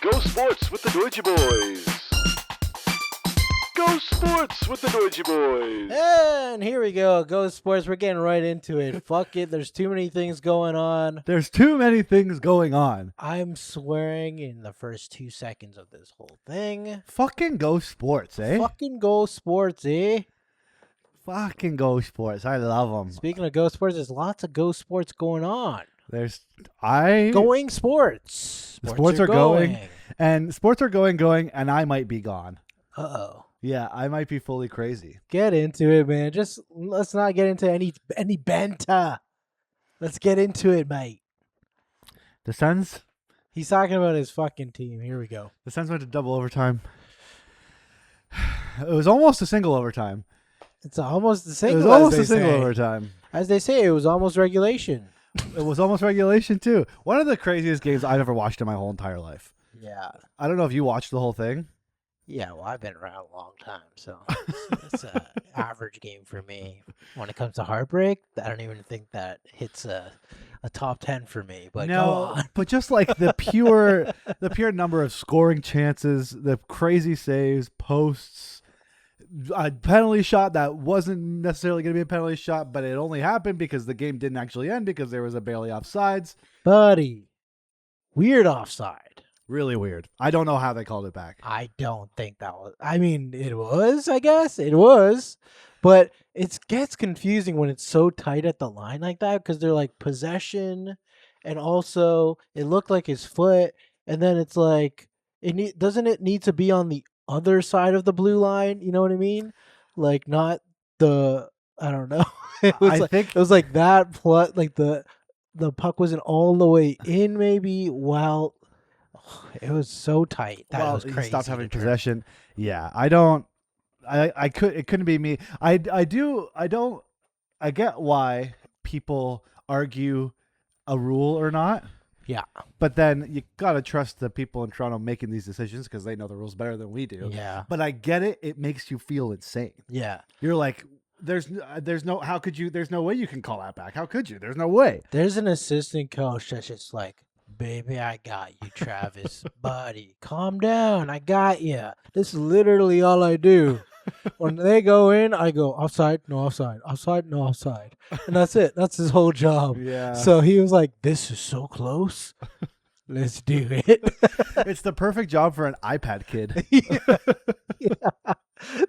Go Sports with the Deutsche Boys. Go Sports with the Deutsche Boys. And here we go. Go Sports. We're getting right into it. Fuck it. There's too many things going on. There's too many things going on. I'm swearing in the first 2 seconds of this whole thing. Fucking Go Sports, eh? Fucking Go Sports, eh? Fucking Go Sports. I love them. Speaking of Go Sports, there's lots of Go Sports going on. Going sports. Sports are going. And sports are going, and I might be gone. Uh-oh. Yeah, I might be fully crazy. Get into it, man. Just let's not get into any banter. Let's get into it, mate. The Sens? He's talking about his fucking team. Here we go. The Sens went to double overtime. It was almost a single overtime. It's almost the single. It was almost a single overtime. As they say, it was almost regulation. It was almost regulation, too. One of the craziest games I've ever watched in my whole entire life. Yeah. I don't know if you watched the whole thing. Yeah, well, I've been around a long time, so it's an average game for me. When it comes to heartbreak, I don't even think that hits a top 10 for me. But go on. But just like the pure number of scoring chances, the crazy saves, posts, a penalty shot that wasn't necessarily going to be a penalty shot, but it only happened because the game didn't actually end because there was a Bailey offsides. Buddy, weird offside. Really weird. I don't know how they called it back. I don't think that was. I mean, it was, I guess. It was. But it gets confusing when it's so tight at the line like that because they're like possession and also it looked like his foot. And then it's like, doesn't it need to be on the other side of the blue line? You know what I mean? Like not the, I don't know. It was like that plus like the puck wasn't all the way in maybe while. It was so tight. That was crazy. He stopped having possession. Yeah, it couldn't be me. I get why people argue a rule or not. Yeah. But then you got to trust the people in Toronto making these decisions because they know the rules better than we do. Yeah. But I get it. It makes you feel insane. Yeah. You're like, there's no way you can call that back. How could you? There's no way. There's an assistant coach that's just like, baby, I got you, Travis. Buddy, calm down. I got you. This is literally all I do. When they go in, I go offside, no offside, offside, no offside. And that's it. That's his whole job. Yeah. So he was like, this is so close. Let's do it. It's the perfect job for an iPad kid. Yeah.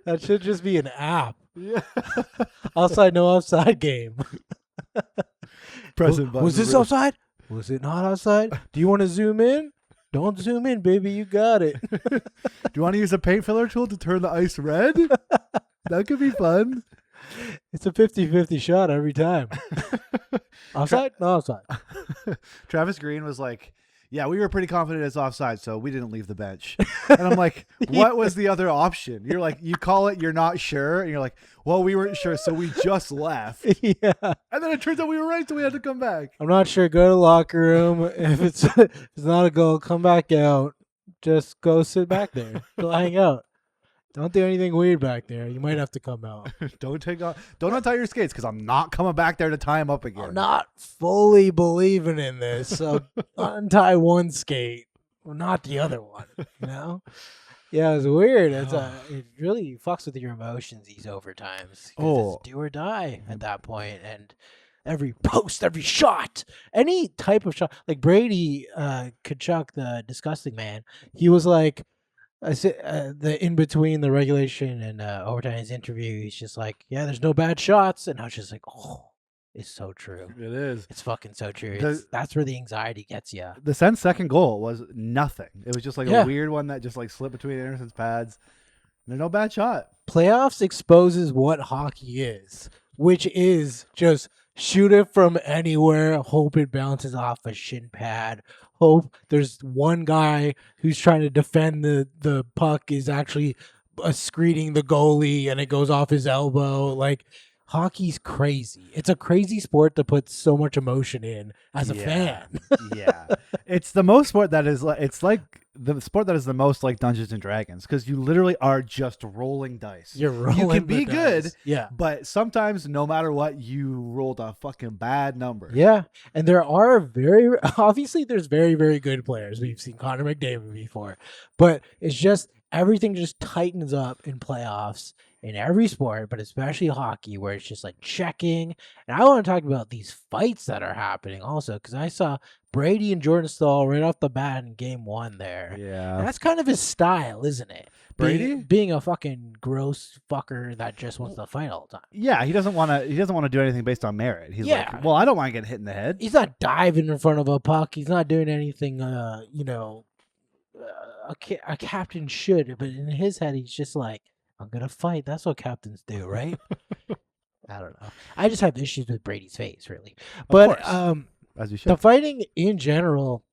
That should just be an app. Yeah. Offside, no offside game. Present button. Was this offside? Was it not outside? Do you want to zoom in? Don't zoom in, baby. You got it. Do you want to use a paint filler tool to turn the ice red? That could be fun. It's a 50-50 shot every time. Offside? No offside. Travis Green was like, yeah, we were pretty confident it's offside, so we didn't leave the bench. And I'm like, what was the other option? You're like, you call it, you're not sure. And you're like, well, we weren't sure, so we just left. Yeah. And then it turns out we were right, so we had to come back. I'm not sure. Go to the locker room. If it's not a goal, come back out. Just go sit back there. Go hang out. Don't do anything weird back there. You might have to come out. Don't untie your skates because I'm not coming back there to tie them up again. I'm not fully believing in this, so untie one skate, well, not the other one. You know? Yeah, it's weird. It really fucks with your emotions these overtimes. It's do or die at that point, and every post, every shot, any type of shot, like Brady Kachuk, the disgusting man. He was like. I said the in between the regulation and overtime his interview, he's just like, yeah, there's no bad shots, and I was just like, oh, it's so true. It is. It's fucking so true. That's where the anxiety gets you. The Sens' second goal was nothing. It was just like a weird one that just like slipped between Anderson's pads. There's no bad shot. Playoffs exposes what hockey is, which is just shoot it from anywhere, hope it bounces off a shin pad. Hope there's one guy who's trying to defend the puck is actually screening the goalie and it goes off his elbow. Like, hockey's crazy. It's a crazy sport to put so much emotion in as a fan. Yeah. It's the most sport that is like it's like the sport that is the most like Dungeons and Dragons because you literally are just rolling dice. You're rolling. You can the be good, dice. Yeah. but sometimes no matter what, you rolled a fucking bad number. Yeah, and there are obviously there's very, very good players. We've seen Connor McDavid before, but it's just everything just tightens up in playoffs in every sport, but especially hockey, where it's just like checking. And I want to talk about these fights that are happening also, because I saw Brady and Jordan Staal right off the bat in game 1 there. Yeah. And that's kind of his style, isn't it? Brady? Being a fucking gross fucker that just wants to fight all the time. Yeah, he doesn't want to do anything based on merit. He's Yeah. like, well, I don't mind getting hit in the head. He's not diving in front of a puck. He's not doing anything, a captain should. But in his head, he's just like, I'm going to fight. That's what captains do, right? I don't know. I just have issues with Brady's face, really. But As you should. the fighting in general,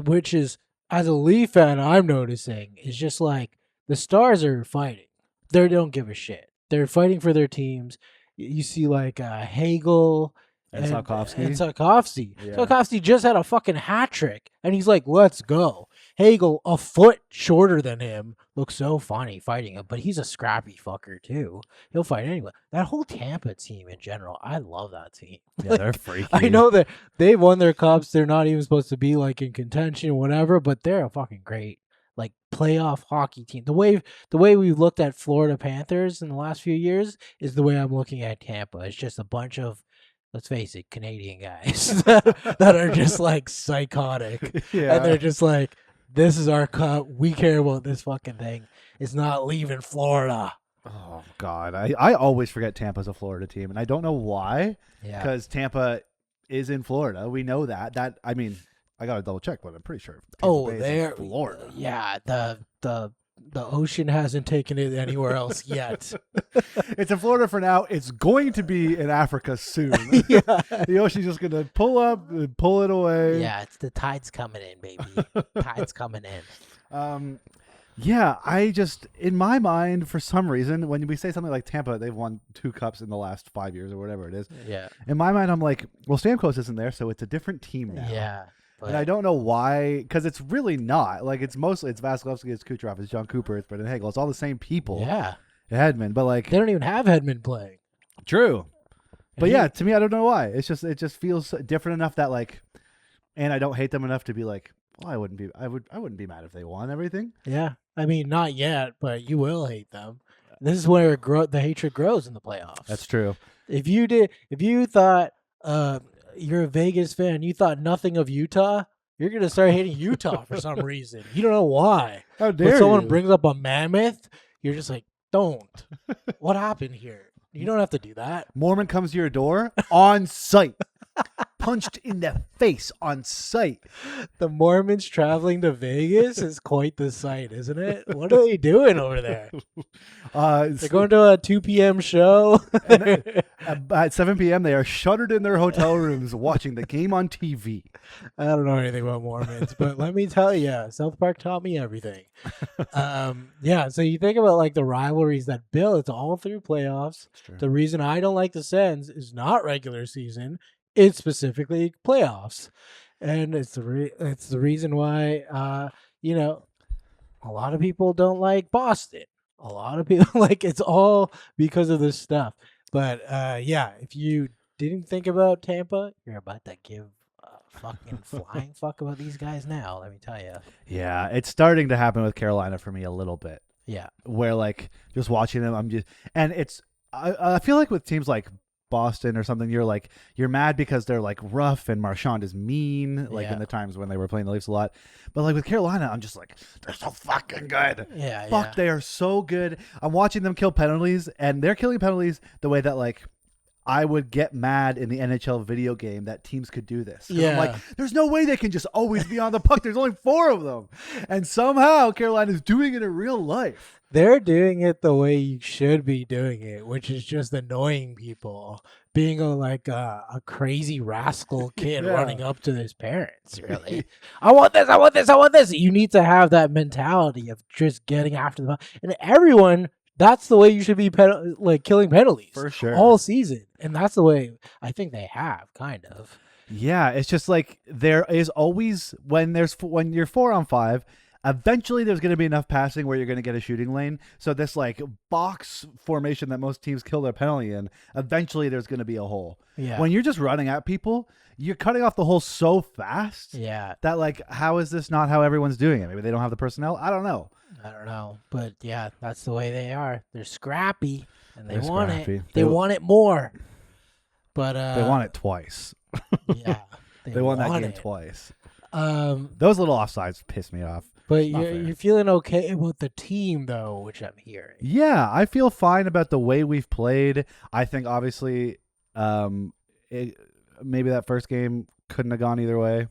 which is, as a Leaf fan, I'm noticing, is just like the Stars are fighting. They don't give a shit. They're fighting for their teams. You see like Hagel And Sarkovsky. And Sarkovsky. Yeah. Sarkovsky just had a fucking hat trick, and he's like, let's go. Hagel, a foot shorter than him, looks so funny fighting him, but he's a scrappy fucker too. He'll fight anyone. That whole Tampa team in general, I love that team. Yeah, they're freaky. I know that they've won their cups. They're not even supposed to be like in contention, whatever, but they're a fucking great like playoff hockey team. The way we've looked at Florida Panthers in the last few years is the way I'm looking at Tampa. It's just a bunch of, let's face it, Canadian guys that are just like psychotic. Yeah. And they're just like, this is our cup. We care about this fucking thing. It's not leaving Florida. Oh, God. I always forget Tampa's a Florida team, and I don't know why. Yeah. Because Tampa is in Florida. We know that. I mean, I got to double check, but I'm pretty sure Tampa Bay is in they're Florida. Yeah, the ocean hasn't taken it anywhere else yet. It's in Florida for now. It's going to be in Africa soon. Yeah. The ocean's just going to pull up and pull it away. Yeah, it's the tide's coming in, baby. Tide's coming in. Yeah, I just, in my mind, for some reason, when we say something like Tampa, they've won 2 cups in the last 5 years or whatever it is. Yeah. In my mind, I'm like, well, Stamkos isn't there, so it's a different team now. Yeah. And I don't know why, because it's really not. Like, it's Vasilevsky, it's Kucherov, it's John Cooper, it's Brendan Hagel. It's all the same people. Yeah. Hedman, but like. They don't even have Hedman playing. True. But And yeah, to me, I don't know why. It just feels different enough that like, and I don't hate them enough to be like, well, I wouldn't be mad if they won everything. Yeah. I mean, not yet, but you will hate them. This is where the hatred grows in the playoffs. That's true. If you thought you're a Vegas fan, you thought nothing of Utah, you're gonna start hating Utah for some reason. You don't know why. How dare When someone you? brings up a mammoth, you're just like, don't. What happened here? You don't have to do that. Mormon comes to your door on site. Punched in the face on site. The Mormons traveling to Vegas is quite the sight, isn't it? What are they doing over there? They're going to a 2 p.m. show. At 7 p.m., they are shuttered in their hotel rooms watching the game on TV. I don't know anything about Mormons, but let me tell you, South Park taught me everything. Yeah, so you think about like the rivalries that build, it's all through playoffs. The reason I don't like the Sens is not regular season. It's specifically playoffs, and it's the reason why a lot of people don't like Boston. A lot of people like it's all because of this stuff. But yeah, if you didn't think about Tampa, you're about to give a fucking flying fuck about these guys now. Let me tell you. Yeah, it's starting to happen with Carolina for me a little bit. Yeah, where like just watching them, I feel like with teams like Boston or something, you're mad because they're like rough and Marchand is mean, like in the times when they were playing the Leafs a lot. But like with Carolina, I'm just like, they're so fucking good. Yeah. They are so good. I'm watching them kill penalties, and they're killing penalties the way that like I would get mad in the NHL video game that teams could do this. Yeah. I'm like, there's no way they can just always be on the puck. There's only 4 of them. And somehow Carolina's doing it in real life. They're doing it the way you should be doing it, which is just annoying people, being a crazy rascal kid running up to his parents. Really, I want this, I want this, I want this. You need to have that mentality of just getting after the and everyone. That's the way you should be killing penalties For sure. all season, and that's the way I think they have kind of. Yeah, it's just like there is always when you're 4-on-5, eventually there's going to be enough passing where you're going to get a shooting lane. So this like box formation that most teams kill their penalty in, eventually there's going to be a hole. Yeah. When you're just running at people, you're cutting off the hole so fast. Yeah. That like, how is this not how everyone's doing it? Maybe they don't have the personnel. I don't know. But yeah, that's the way they are. They're scrappy and they They're want scrappy. it. They want it more. But They want it twice. Yeah. They won that game it. twice. Those little offsides piss me off. But you're feeling okay about the team, though, which I'm hearing. Yeah, I feel fine about the way we've played. I think obviously, maybe that first game couldn't have gone either way.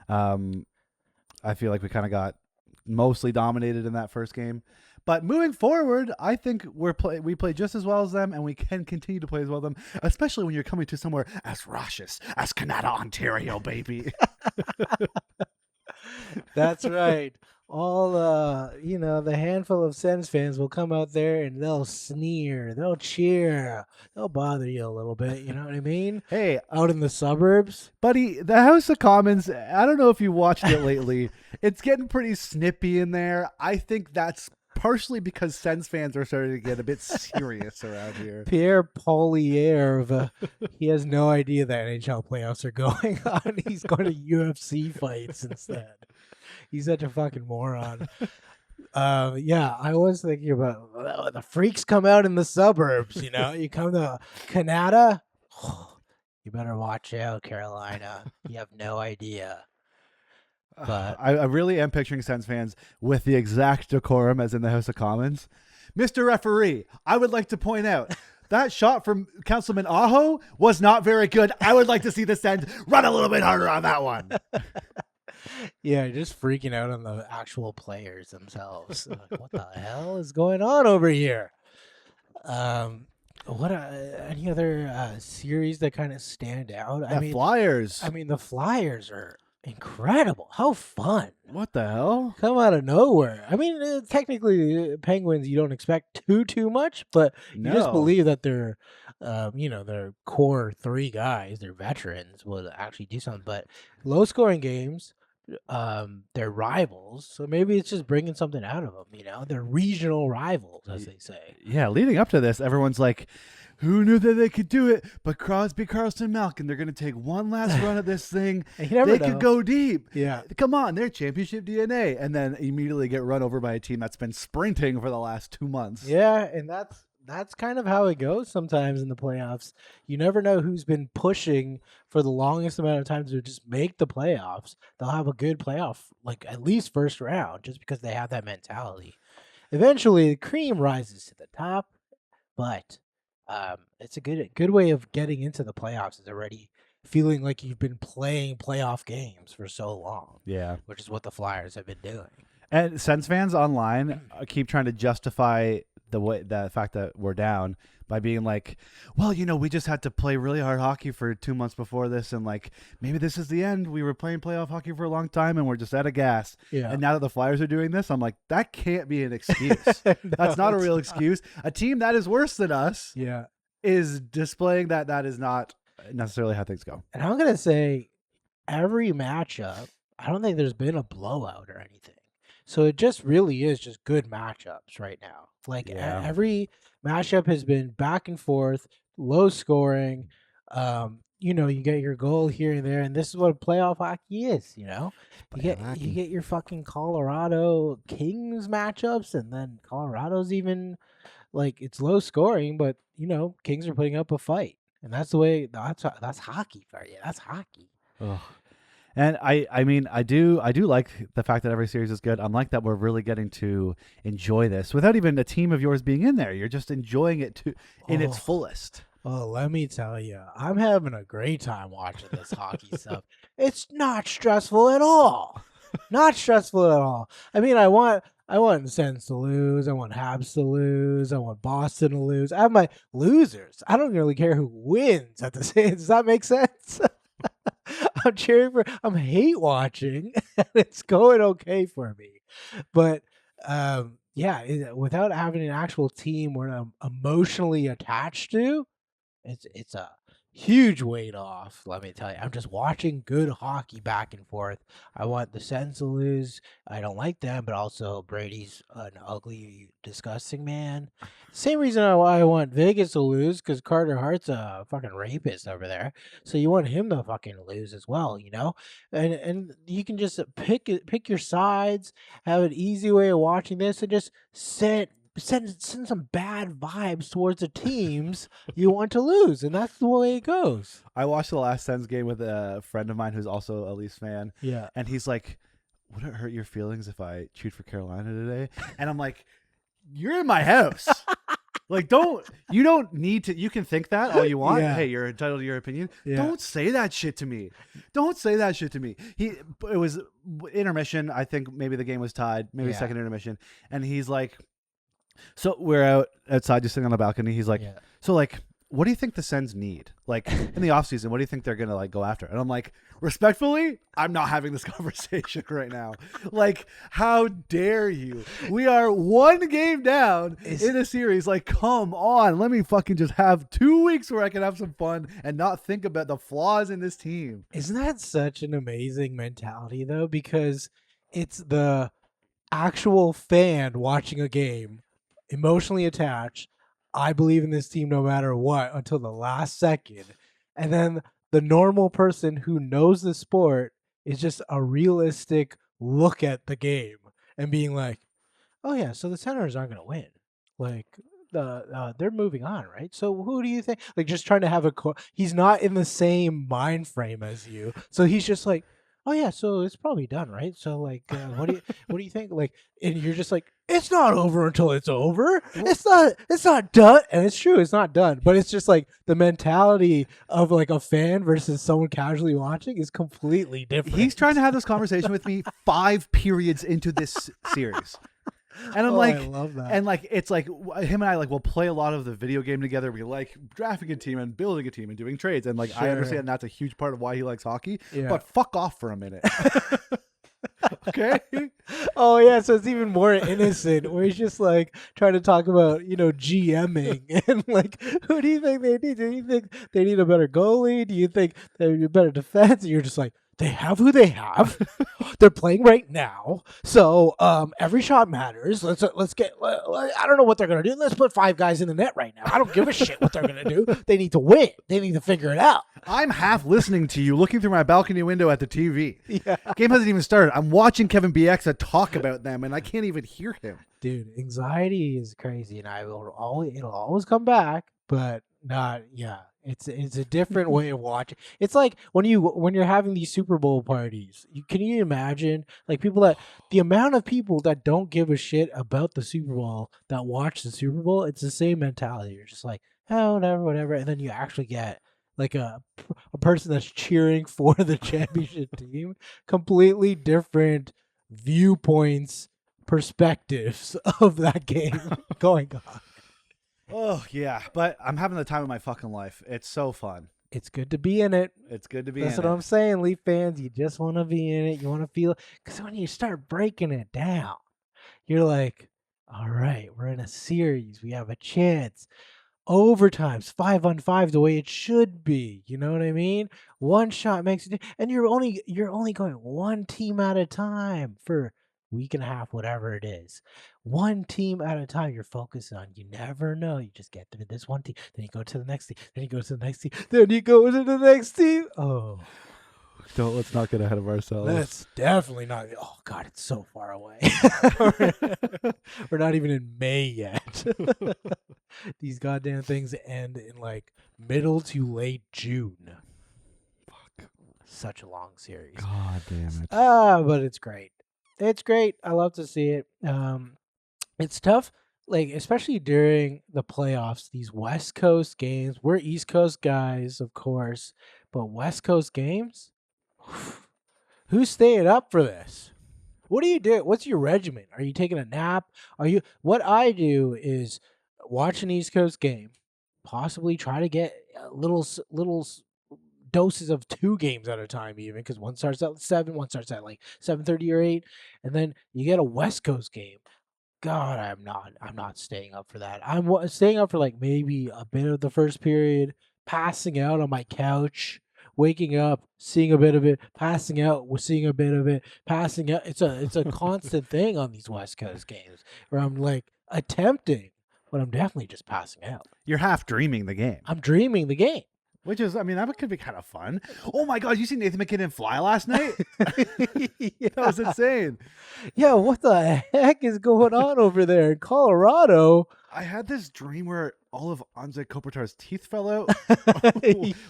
I feel like we kind of got mostly dominated in that first game. But moving forward, I think we play just as well as them, and we can continue to play as well as them, especially when you're coming to somewhere as raucous as Canada, Ontario, baby. That's right. All the handful of Sens fans will come out there and they'll sneer, they'll cheer, they'll bother you a little bit. You know what I mean? Hey, out in the suburbs, buddy, the House of Commons. I don't know if you watched it lately. It's getting pretty snippy in there. I think that's partially because Sens fans are starting to get a bit serious around here. Pierre Poilievre, he has no idea that NHL playoffs are going on. He's going to UFC fights instead. He's such a fucking moron. Yeah, I was thinking about the freaks come out in the suburbs. You know, you come to Canada, you better watch out, Carolina. You have no idea. But I really am picturing Sens fans with the exact decorum as in the House of Commons. Mr. Referee, I would like to point out that shot from Councilman Aho was not very good. I would like to see the Sens run a little bit harder on that one. Yeah, just freaking out on the actual players themselves. Like, what the hell is going on over here? Any other series that kind of stand out? Flyers. I mean, the Flyers are incredible. How fun. What the hell? Come out of nowhere. I mean, technically, Penguins, you don't expect too much, but you just believe that they're, their core three guys, their veterans, will actually do something. But low-scoring games, they're rivals, so maybe it's just bringing something out of them. They're regional rivals, as they say. Yeah, leading up to this, everyone's like, who knew that they could do it? But Crosby, Carlson, Malkin, they're going to take one last run at this thing. They could go deep. Yeah. Come on, they're championship DNA. And then immediately get run over by a team that's been sprinting for the last 2 months. Yeah, and that's kind of how it goes sometimes in the playoffs. You never know who's been pushing for the longest amount of time to just make the playoffs. They'll have a good playoff, like at least first round, just because they have that mentality. Eventually, the cream rises to the top, but it's a good way of getting into the playoffs is already feeling like you've been playing playoff games for so long. Yeah. Which is what the Flyers have been doing. And Sens fans online keep trying to justify the fact that we're down by being like, well, we just had to play really hard hockey for 2 months before this, and like maybe this is the end. We were playing playoff hockey for a long time and we're just out of gas. Yeah. And now that the Flyers are doing this, I'm like, that can't be an excuse. That's not a real excuse. A team that is worse than us is displaying that is not necessarily how things go. And I'm gonna say every matchup, I don't think there's been a blowout or anything. So it just really is just good matchups right now. Like every matchup has been back and forth, low scoring. You get your goal here and there, and this is what playoff hockey is. You get your fucking Colorado Kings matchups, and then Colorado's even like it's low scoring, but Kings are putting up a fight, and that's the way. That's hockey for you. That's hockey. Ugh. And I mean, I do like the fact that every series is good. I'm like that we're really getting to enjoy this without even a team of yours being in there. You're just enjoying it in its fullest. Oh, let me tell you, I'm having a great time watching this hockey stuff. It's not stressful at all. Not stressful at all. I mean, I want Sens to lose. I want Habs to lose. I want Boston to lose. I have my losers. I don't really care who wins at the same. Does that make sense? I'm hate watching, and it's going okay for me. But without having an actual team where I'm emotionally attached to, it's a huge weight off. Let me tell you, I'm just watching good hockey back and forth. I want the Sens to lose. I don't like them, but also Brady's an ugly, disgusting man. Same reason why I want Vegas to lose, because Carter Hart's a fucking rapist over there. So you want him to fucking lose as well, you know? And you can just pick your sides, have an easy way of watching this, and just send some bad vibes towards the teams you want to lose, and that's the way it goes. I watched the last Sens game with a friend of mine who's also a Leafs fan, Yeah. and he's like, "Would it hurt your feelings if I cheered for Carolina today?" And I'm like, "You're in my house." Like, you don't need to. You can think that all you want. Yeah. Hey, you're entitled to your opinion. Yeah. Don't say that shit to me. Don't say that shit to me. It was intermission. I think maybe the game was tied. Maybe Yeah. second intermission. And he's like, so we're outside just sitting on the balcony. He's like, Yeah. so like, what do you think the Sens need? Like in the offseason, what do you think they're going to like go after? And I'm like, respectfully, I'm not having this conversation right now. Like, how dare you? We are one game down in a series. Like, come on. Let me fucking just have 2 weeks where I can have some fun and not think about the flaws in this team. Isn't that such an amazing mentality, though? Because it's the actual fan watching a game, emotionally attached. I believe in this team no matter what until the last second. And then the normal person who knows the sport is just a realistic look at the game and being like, oh, yeah, so the Senators aren't going to win. Like, they're moving on, right? So who do you think? Like, just trying to have he's not in the same mind frame as you. So he's just like, oh, yeah, so it's probably done, right? So, like, what do you think? Like, and you're just like, it's not over until it's over. It's not done. And it's true, it's not done. But it's just like the mentality of like a fan versus someone casually watching is completely different. He's trying to have this conversation with me 5 periods into this series. And I'm like, I love that. And like, it's like him and I like will play a lot of the video game together. We like drafting a team and building a team and doing trades. And like, I Sure. understand that's a huge part of why he likes hockey, Yeah. but fuck off for a minute. Okay. Oh yeah, so it's even more innocent where he's just like trying to talk about, GMing and like, who do you think they need? Do you think they need a better goalie? Do you think they need a better defense? And you're just like, they have who they have. They're playing right now, so every shot matters. Let's get. I don't know what they're gonna do. Let's put 5 guys in the net right now. I don't give a shit what they're gonna do. They need to win. They need to figure it out. I'm half listening to you, looking through my balcony window at the TV. Yeah, Game hasn't even started. I'm watching Kevin BX talk about them, and I can't even hear him. dude, anxiety is crazy, and it'll always come back, but not. Yeah, it's a different way of watching. It's like when you're having these Super Bowl parties. Can you imagine like the amount of people that don't give a shit about the Super Bowl that watch the Super Bowl? It's the same mentality. You're just like, oh, whatever, and then you actually get like a person that's cheering for the championship team. Completely different viewpoints, perspectives of that game going on. Oh yeah, but I'm having the time of my fucking life. It's so fun. It's good to be in it. It's good to be That's in what it. I'm saying, Leaf fans. You just want to be in it. You want to feel, because when you start breaking it down, you're like, all right, we're in a series. We have a chance. Overtimes, 5-on-5, the way it should be. You know what I mean? One shot makes it, and you're only going one team at a time for week and a half, whatever it is. One team at a time you're focused on. You never know. You just get through this one team, then you go to the next team, then you go to the next team, then you go to the next team. Oh, Let's not get ahead of ourselves. that's definitely not. Oh God, it's so far away. We're not even in May yet. These goddamn things end in like middle to late June. Fuck. Such a long series. God damn it. But it's great. It's great. I love to see it. It's tough, like especially during the playoffs. These West Coast games. We're East Coast guys, of course, but West Coast games. Who's staying up for this? What do you do? What's your regimen? Are you taking a nap? What I do is watch an East Coast game, possibly try to get little doses of 2 games at a time, even because one starts at 7, one starts at like 7:30 or 8, and then you get a West Coast game. God, I'm not staying up for that. I'm staying up for like maybe a bit of the first period, passing out on my couch, waking up, seeing a bit of it, passing out, we're seeing a bit of it, passing out. It's a constant thing on these West Coast games where I'm like attempting, but I'm definitely just passing out. You're half dreaming the game. I'm dreaming the game. Which is, I mean, that could be kind of fun. Oh my God, you see Nathan McKinnon fly last night? That was insane. Yeah, what the heck is going on over there in Colorado? I had this dream where all of Anze Kopitar's teeth fell out.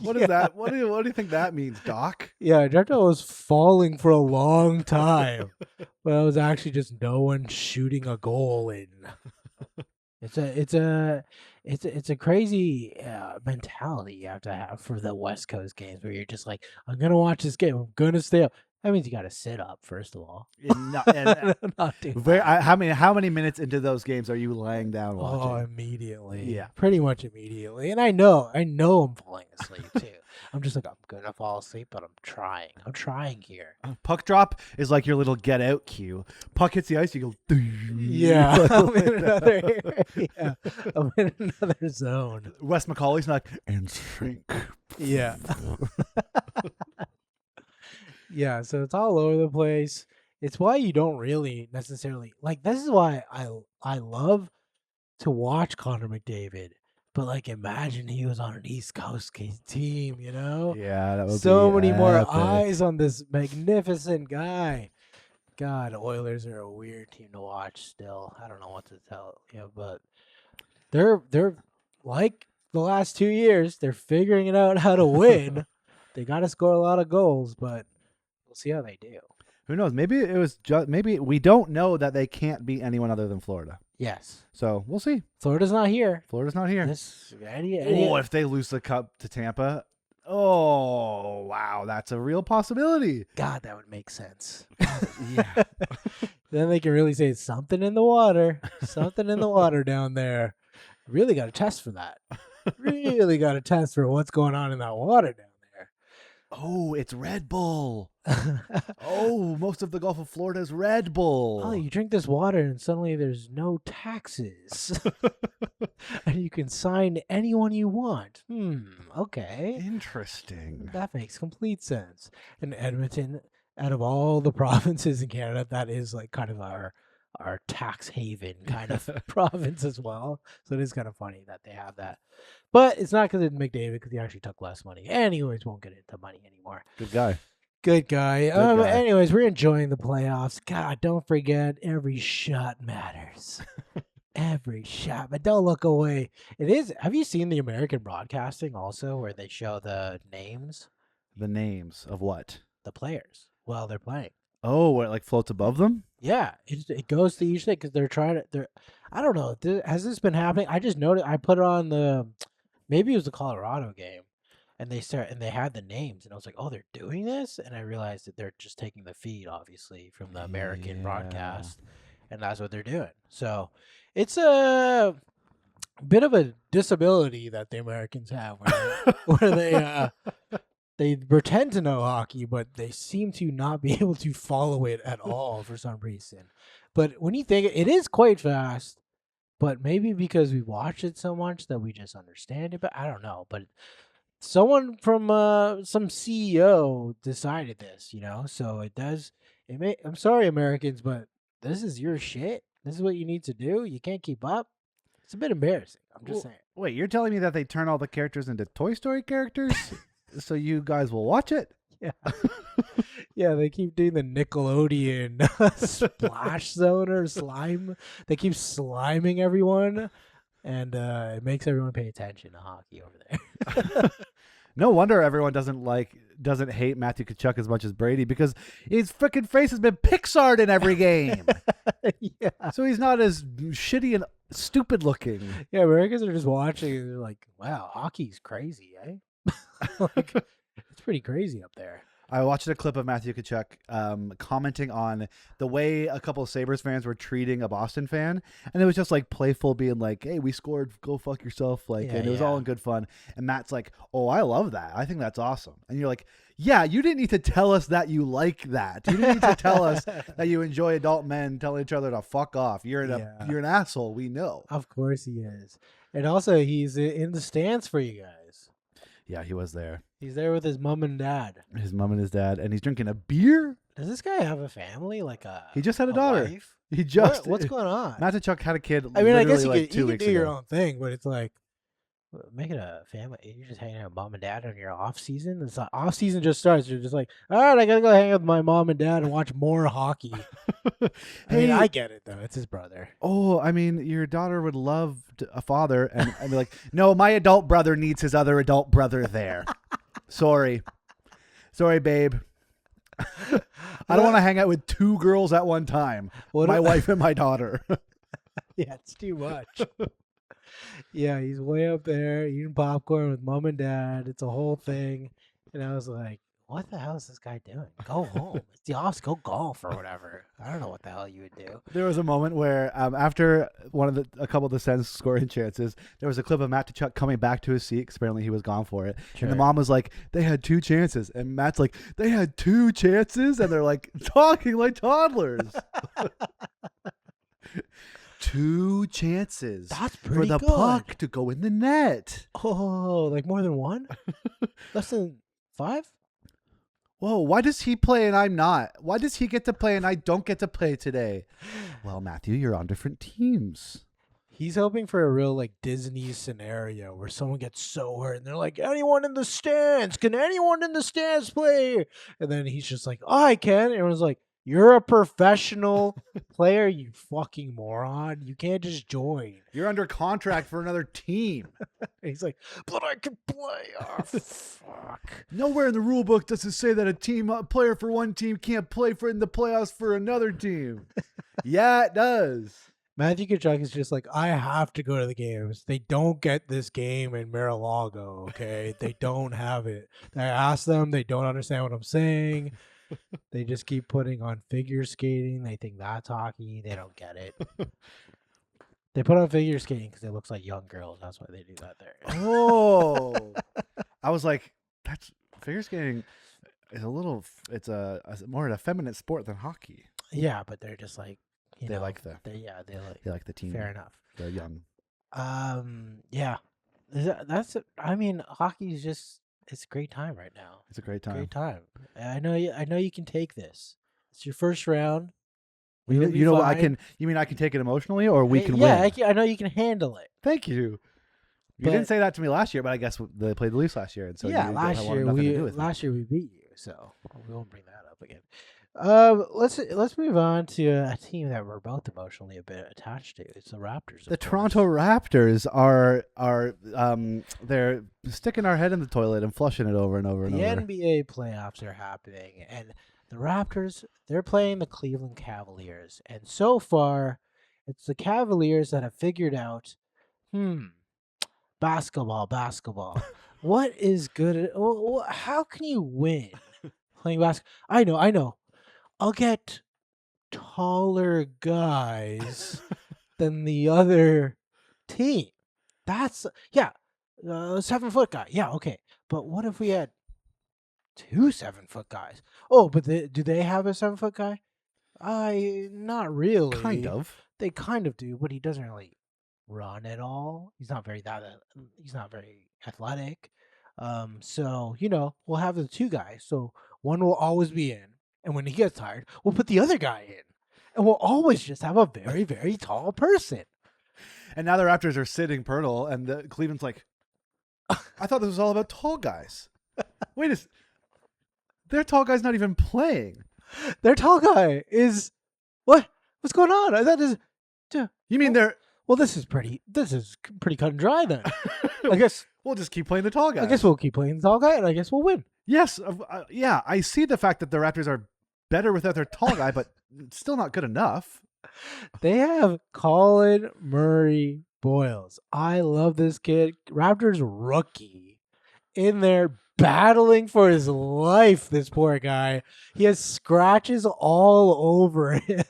What is that? What do you think that means, Doc? Yeah, I dreamt I was falling for a long time, but it was actually just no one shooting a goal in. It's a crazy mentality you have to have for the West Coast games where you're just like, I'm gonna watch this game. I'm gonna stay up. That means you got to sit up first of all. Not do how many minutes into those games are you laying down watching? Oh, immediately. Yeah, pretty much immediately. And I know I'm falling asleep too. I'm just like, I'm gonna fall asleep, but I'm trying. I'm trying here. Puck drop is like your little get out cue. Puck hits the ice, you go. Yeah, I'm in another area. I'm in another zone. Wes McCauley's like, and shrink. Yeah. Yeah, so it's all over the place. It's why you don't really necessarily like. This is why I love to watch Connor McDavid, but like imagine he was on an East Coast team, you know? Yeah, that would so be many more epic. eyes on this magnificent guy. God, Oilers are a weird team to watch. Still, I don't know what to tell you, but they're like the last 2 years. They're figuring it out how to win. They got to score a lot of goals, but we'll see how they do. Who knows? Maybe it was just maybe we don't know that they can't beat anyone other than Florida. Yes. So we'll see. Florida's not here. Florida's not here. Oh, if they lose the cup to Tampa, oh wow, that's a real possibility. God, that would make sense. Yeah. Then they can really say something in the water. Something in the water down there. Really got to test for that. Really got to test for what's going on in that water down there. Oh, it's Red Bull. Oh, most of the Gulf of Florida is Red Bull. Oh, you drink this water and suddenly there's no taxes. And you can sign anyone you want. Okay. Interesting. That makes complete sense. And Edmonton, out of all the provinces in Canada, that is like kind of our tax haven kind of province as well. So it is kind of funny that they have that. But it's not because of McDavid, because he actually took less money. Anyways, won't get into money anymore. Good guy. Good guy. Good guy. Anyways, we're enjoying the playoffs. God, don't forget, every shot matters. Every shot. But don't look away. It is. Have you seen the American broadcasting also, where they show the names? The names of what? The players while they're playing. Oh, where it like floats above them? Yeah, it goes to each thing because they're trying to. I don't know. Has this been happening? I just noticed. I put it on the. Maybe it was the Colorado game, and they had the names, and I was like, oh, they're doing this, and I realized that they're just taking the feed, obviously, from the American broadcast, and that's what they're doing. So, it's a bit of a disability that the Americans have, where they pretend to know hockey, but they seem to not be able to follow it at all for some reason. But when you think it is quite fast, but maybe because we watch it so much that we just understand it. But I don't know. But someone from some CEO decided this, So it does. I'm sorry, Americans, but this is your shit. This is what you need to do. You can't keep up. It's a bit embarrassing. I'm just saying. Wait, you're telling me that they turn all the characters into Toy Story characters? So you guys will watch it? Yeah. Yeah, they keep doing the Nickelodeon splash zone or slime. They keep sliming everyone, and it makes everyone pay attention to hockey over there. No wonder everyone doesn't hate Matthew Tkachuk as much as Brady, because his freaking face has been Pixar'd in every game. Yeah. So he's not as shitty and stupid looking. Yeah, Americans are just watching and they're like, wow, hockey's crazy, eh? Like, it's pretty crazy up there. I watched a clip of Matthew Tkachuk commenting on the way a couple of Sabres fans were treating a Boston fan, and it was just like playful, being like, "Hey, we scored, go fuck yourself," and it was all in good fun. And Matt's like, "Oh, I love that. I think that's awesome." And you're like, "Yeah, you didn't need to tell us that you like that. You didn't need to tell us that you enjoy adult men telling each other to fuck off. You're an asshole. We know." Of course he is, and also he's in the stands for you guys. Yeah, he was there. He's there with his mom and dad. His mom and his dad, and he's drinking a beer. Does this guy have a family? Like He just had a daughter. wife? He just What's going on? Matachuk had a kid. I mean, I guess literally you like could, 2 you could weeks do your ago. own thing, but it's like make it a family. You're just hanging out with mom and dad on your off season. It's not, off season just starts. You're just like, all right, I gotta go hang out with my mom and dad and watch more hockey. I mean, I get it though. It's his brother. Oh, I mean, your daughter would love a father, and be like, no, my adult brother needs his other adult brother there. Sorry, babe. I don't want to hang out with 2 girls at one time. My wife and my daughter. Yeah, it's too much. Yeah, he's way up there eating popcorn with mom and dad. It's a whole thing. And I was like, what the hell is this guy doing? Go home. It's the office. Go golf or whatever. I don't know what the hell you would do. There was a moment where after a couple of the Sens scoring chances, there was a clip of Matt Tkachuk coming back to his seat because apparently he was gone for it. Sure. And the mom was like, they had 2 chances. And Matt's like, they had 2 chances? And they're like talking like toddlers. 2 chances. That's for pretty the good. puck to go in the net. Oh, like more than one? Less than 5? Whoa, why does he play and I'm not? Why does he get to play and I don't get to play today? Well, Matthew, you're on different teams. He's hoping for a real like Disney scenario where someone gets so hurt and they're like, anyone in the stands? Can anyone in the stands play? And then he's just like, oh, I can. And everyone's like, you're a professional player, you fucking moron. You can't just join. You're under contract for another team. He's like, but I can play. Oh, fuck. Nowhere in the rule book does it say that a player for one team can't play in the playoffs for another team. Yeah, it does. Matthew Tkachuk is just like, I have to go to the games. They don't get this game in Mar-a-Lago, okay? They don't have it. I ask them, they don't understand what I'm saying. They just keep putting on figure skating. They think that's hockey. They don't get it. They put on figure skating because it looks like young girls. That's why they do that there. Oh. I was like, that's figure skating is it's more an effeminate sport than hockey. Yeah, but they're just like, they like the team. Fair enough. They're young. Yeah. I mean, hockey is just, it's a great time right now. It's a great time. Great time. I know you can take this. It's your first round. You know what you mean I can take it emotionally or we can win? I know you can handle it. Thank you. You didn't say that to me last year, but I guess they played the Leafs last year, and so last year we beat you, so we won't bring that up again. Let's move on to a team that we're both emotionally a bit attached to. It's the Raptors. The Toronto Raptors are they're sticking our head in the toilet and flushing it over and over and over. The NBA playoffs are happening, and the Raptors, they're playing the Cleveland Cavaliers, and so far, it's the Cavaliers that have figured out, basketball. What is good? How can you win playing basketball? I know. I'll get taller guys than the other team. That's 7-foot guy. Yeah, okay. But what if we had 2 7-foot guys? Oh, but do they have a 7-foot guy? Not really. Kind of. They kind of do, but he doesn't really run at all. He's not very athletic. So we'll have the 2 guys. So one will always be in. And when he gets tired, we'll put the other guy in. And we'll always just have a very, very tall person. And now the Raptors are sitting Pirtle, and the Cleveland's like, I thought this was all about tall guys. Wait their tall guy's not even playing. Their tall guy is... What? What's going on? I thought this... You mean they're... Well, this is pretty cut and dry then. I guess... We'll just keep playing the tall guy. I guess we'll keep playing the tall guy, and I guess we'll win. Yes. Yeah, I see the fact that the Raptors are better without their tall guy, but still not good enough. They have Colin Murray Boyles. I love this kid. Raptors rookie in there battling for his life, this poor guy. He has scratches all over him.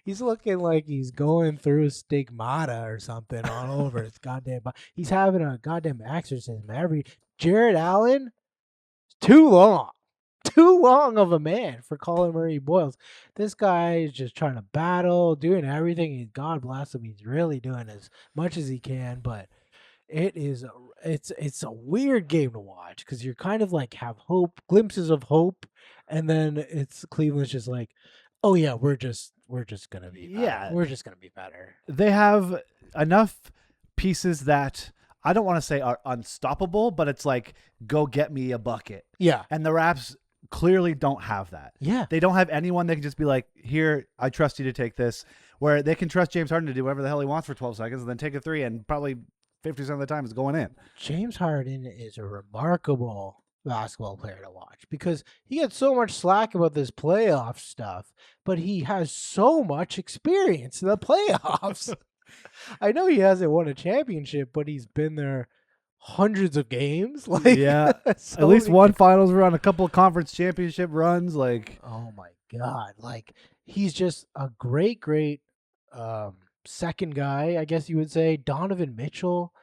He's looking like he's going through stigmata or something all over his goddamn body. He's having a goddamn exorcism. Jared Allen, too long of a man for Colin Murray Boyles. This guy is just trying to battle, doing everything. God bless him. He's really doing as much as he can, but It's a weird game to watch because you're kind of like have hope, glimpses of hope, and then it's Cleveland's just like, oh yeah, we're just gonna be better. Yeah. We're just gonna be better. They have enough pieces that I don't want to say are unstoppable, but it's like, go get me a bucket. Yeah, And the Raps clearly don't have that. yeah. They don't have anyone that can just be like, here, I trust you to take this, where they can trust James Harden to do whatever the hell he wants for 12 seconds and then take a three and probably 50% of the time it's going in. James Harden is a remarkable basketball player to watch because he gets so much slack about this playoff stuff, but he has so much experience in the playoffs. I know he hasn't won a championship, but he's been there hundreds of games. Like, Yeah. so At least many one finals run, a couple of conference championship runs. Like, Oh my God. Like he's just a great second guy, I guess you would say. Donovan Mitchell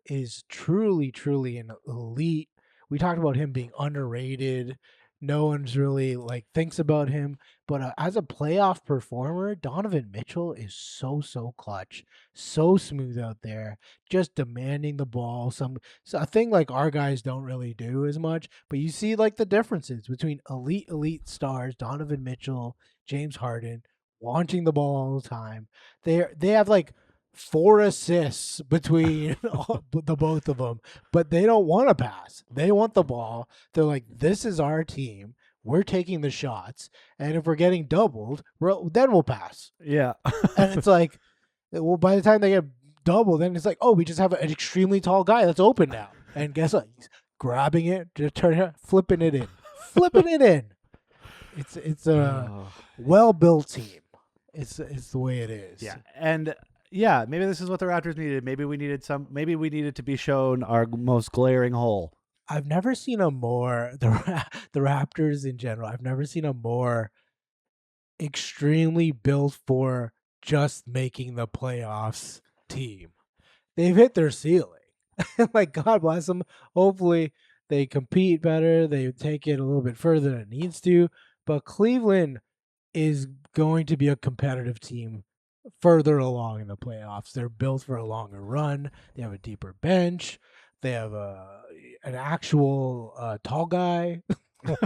is truly an elite. We talked about him being underrated. No one's really like thinks about him, but as a playoff performer, Donovan Mitchell is so clutch, so smooth out there, just demanding the ball. So a thing like our guys don't really do as much, but you see like the differences between elite stars, Donovan Mitchell, James Harden, wanting the ball all the time. They have like 4 assists between the both of them, but they don't want to pass. They want the ball. They're like, this is our team. We're taking the shots, and if we're getting doubled, then we'll pass. yeah. And it's like, well, by the time they get doubled, then it's like, oh, we just have an extremely tall guy that's open now. And guess what? He's grabbing it, just turning it, flipping it in. It's a well-built team. It's the way it is. Yeah. And yeah, maybe this is what the Raptors needed. Maybe we needed to be shown our most glaring hole. I've never seen a more the Raptors in general. I've never seen a more extremely built for just making the playoffs team. They've hit their ceiling. Like, God bless them. Hopefully they compete better. They take it a little bit further than it needs to. But Cleveland is going to be a competitive team further along in the playoffs. They're built for a longer run. They have a deeper bench. They have an actual tall guy. Don't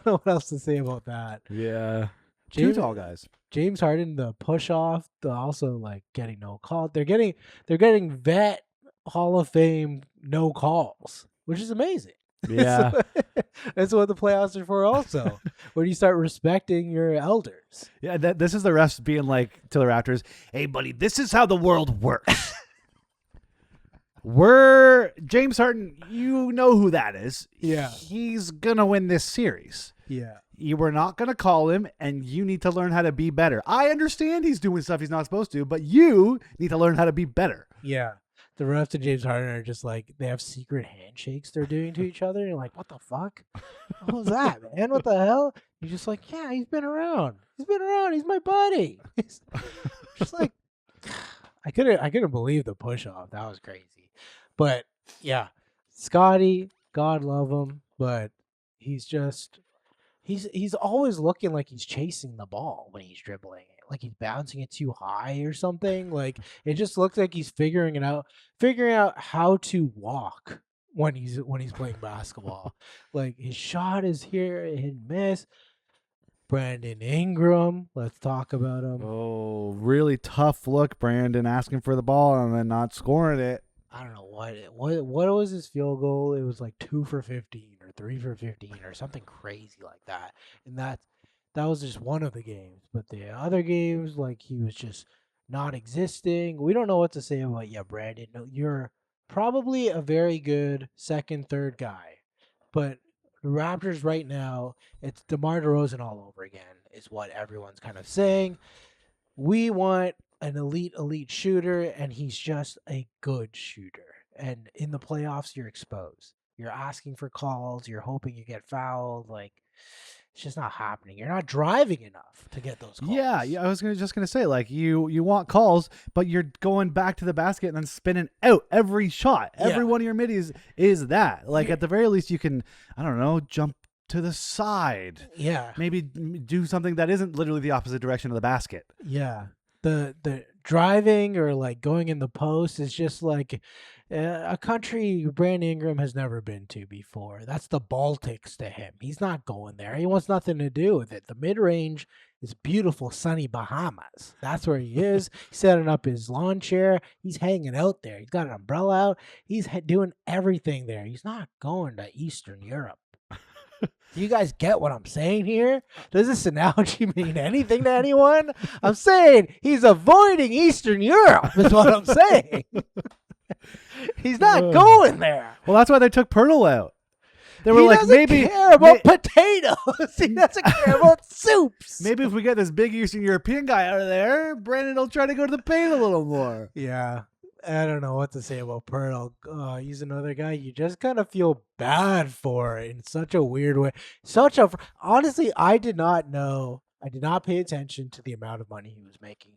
know what else to say about that. Yeah. James, Two tall guys. James Harden, the push off, also like getting no call. They're getting vet Hall of Fame no calls, which is amazing. Yeah. That's what the playoffs are for also. When you start respecting your elders. Yeah, this is the refs being like to the Raptors, hey, buddy, this is how the world works. We're James Harden, you know who that is. Yeah. He's going to win this series. Yeah. You were not going to call him, and you need to learn how to be better. I understand he's doing stuff he's not supposed to, but you need to learn how to be better. Yeah. The refs and James Harden are just like, they have secret handshakes they're doing to each other. And you're like, what the fuck? What was that, man? What the hell? You're just like, yeah, he's been around. He's my buddy. He's just like, I couldn't believe the push off. That was crazy. But yeah, Scotty, God love him, but he's always looking like he's chasing the ball when he's dribbling it. Like he's bouncing it too high or something. Like it just looks like he's figuring out how to walk when he's playing basketball. Like his shot is here, hit and miss. Brandon Ingram, let's talk about him. Oh, really tough look, Brandon, asking for the ball and then not scoring it. I don't know what was his field goal. It was like 2 for 15 or 3 for 15 or something crazy like that. And that was just one of the games. But the other games, like he was just not existing. We don't know what to say about Brandon. No, you're probably a very good second, third guy. But the Raptors right now, it's DeMar DeRozan all over again, is what everyone's kind of saying. We want an elite shooter, and he's just a good shooter. And in the playoffs, you're exposed. You're asking for calls. You're hoping you get fouled. Like, it's just not happening. You're not driving enough to get those calls. Yeah, I was just gonna say, like, you want calls, but you're going back to the basket and then spinning out every shot. Every one of your middies is that. Like, at the very least, you can, I don't know, jump to the side. Yeah. Maybe do something that isn't literally the opposite direction of the basket. Yeah. The driving or like going in the post is just like a country Brandon Ingram has never been to before. That's the Baltics to him. He's not going there. He wants nothing to do with it. The mid range is beautiful, sunny Bahamas. That's where he is. He's setting up his lawn chair. He's hanging out there. He's got an umbrella out. He's doing everything there. He's not going to Eastern Europe. Do you guys get what I'm saying here? Does this analogy mean anything to anyone? I'm saying he's avoiding Eastern Europe is what I'm saying. He's not going there. Well, that's why they took Pirtle out. They were He like, doesn't maybe care about potatoes. He doesn't care about soups. maybe if we get this big Eastern European guy out of there, Brandon will try to go to the paint a little more. Yeah. I don't know what to say about Pirtle. He's another guy you just kind of feel bad for in such a weird way. Honestly, I did not know. I did not pay attention to the amount of money he was making.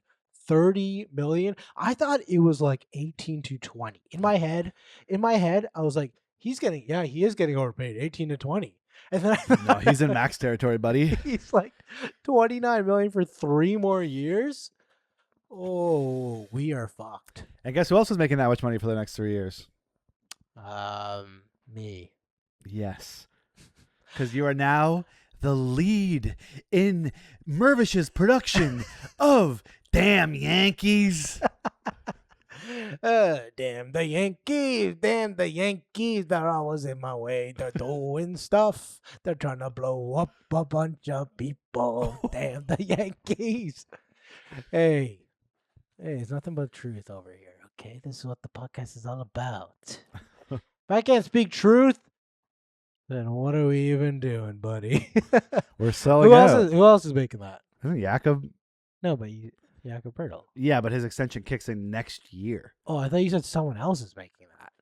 30 million. I thought it was like 18 to 20. In my head, I was like, he is getting overpaid, 18 to 20. And then No, he's in max territory, buddy. he's like 29 million for 3 more years. Oh, we are fucked. And guess who else is making that much money for the next 3 years? Me. Yes. Because you are now the lead in Mervish's production of Damn Yankees. Damn the Yankees, they're always in my way. They're doing stuff. They're trying to blow up a bunch of people. Damn the Yankees. Hey, it's nothing but truth over here, okay? This is what the podcast is all about. If I can't speak truth, then what are we even doing, buddy? We're selling out. Who else is making that? Isn't Jakob? No, but Jakob Pertl. Yeah, but his extension kicks in next year. Oh, I thought you said someone else is making that.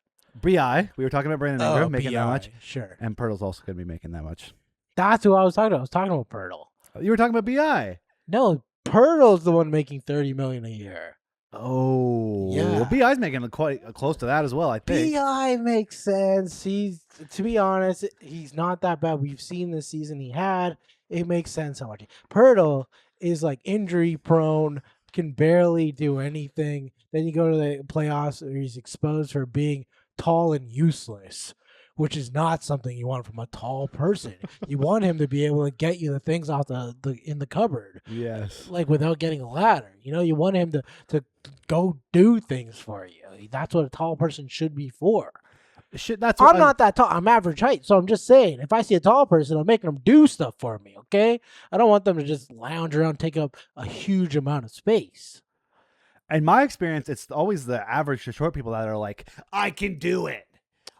BI, we were talking about Brandon Ingram making that much. Sure. And Pirtle's also going to be making that much. That's who I was talking about. I was talking about Pertl. You were talking about BI. No, Pirtle's the one making $30 million a year. Oh. Yeah. Well, BI's making quite close to that as well, I think. BI makes sense. To be honest, he's not that bad. We've seen this season he had. It makes sense how much. Pirtle is like injury prone, can barely do anything. Then you go to the playoffs where he's exposed for being tall and useless, which is not something you want from a tall person. You want him to be able to get you the things off the in the cupboard. Yes. Like without getting a ladder. You want him to go do things for you. That's what a tall person should be for. I'm not that tall. I'm average height. So I'm just saying, if I see a tall person, I'm making them do stuff for me, okay? I don't want them to just lounge around, take up a huge amount of space. In my experience, it's always the average to short people that are like, I can do it.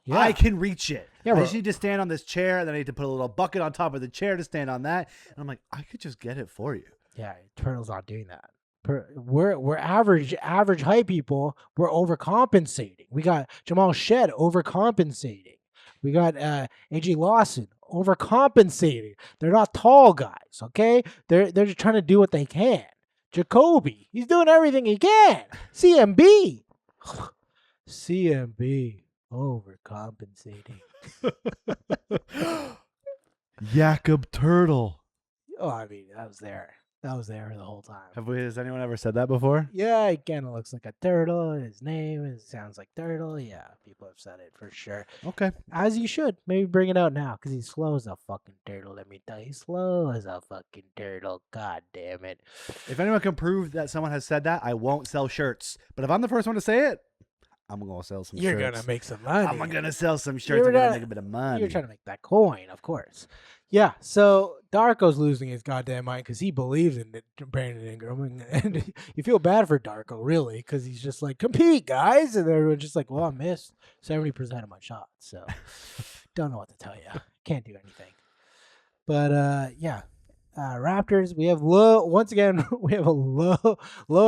Yeah. I can reach it. Yeah, I just need to stand on this chair, and then I need to put a little bucket on top of the chair to stand on that. And I'm like, I could just get it for you. Yeah, Turtle's not doing that. We're average height people. We're overcompensating. We got Jamal Shed overcompensating. We got AJ Lawson overcompensating. They're not tall guys, okay? They're just trying to do what they can. Jacoby, he's doing everything he can. CMB overcompensating. Jakob Turtle. Oh, I mean, that was there. That was there the whole time. Has anyone ever said that before? Yeah, he kind of looks like a turtle. His name sounds like turtle. Yeah, people have said it for sure. Okay. As you should. Maybe bring it out now because he's slow as a fucking turtle. Let me tell you. Slow as a fucking turtle. God damn it. If anyone can prove that someone has said that, I won't sell shirts. But if I'm the first one to say it, I'm going to sell some You're shirts. going to make some money. I'm going to sell some shirts. I'm going to make a bit of money. You're trying to make that coin, of course. Yeah, so Darko's losing his goddamn mind because he believes in Brandon Ingram. And you feel bad for Darko, really, because he's just like, compete, guys. And everyone's just like, well, I missed 70% of my shots. So don't know what to tell you. Can't do anything. But, yeah. Raptors, we have low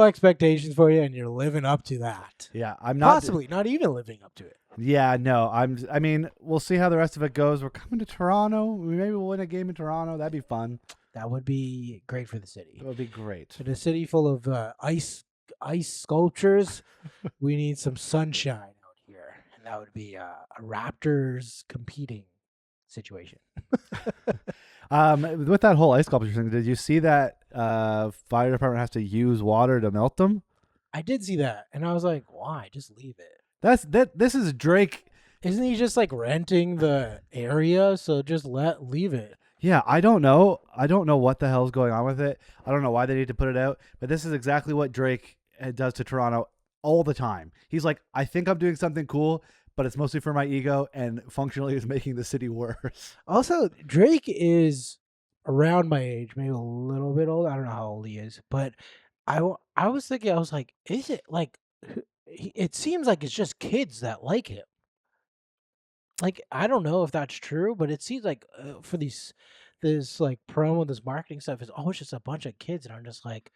expectations for you, and you're living up to that. Yeah, I'm not possibly not even living up to it. Yeah, no, I mean, we'll see how the rest of it goes. We're coming to Toronto. Maybe we'll win a game in Toronto. That'd be fun. That would be great for the city. That would be great. In a city full of ice sculptures, we need some sunshine out here, and that would be a Raptors competing situation. With that whole ice sculpture thing, did you see that fire department has to use water to melt them? I did see that, and I was like, why? Just leave it. This is Drake. Isn't he just like renting the area? So just leave it. Yeah, I don't know. I don't know what the hell's going on with it. I don't know why they need to put it out, but this is exactly what Drake does to Toronto all the time. He's like, I think I'm doing something cool, but it's mostly for my ego, and functionally is making the city worse. Also, Drake is around my age, maybe a little bit old. I don't know how old he is, but I was thinking, I was like, is it like, it seems like it's just kids that like him. Like, I don't know if that's true, but it seems like for this like promo, this marketing stuff is always just a bunch of kids, and I'm just like,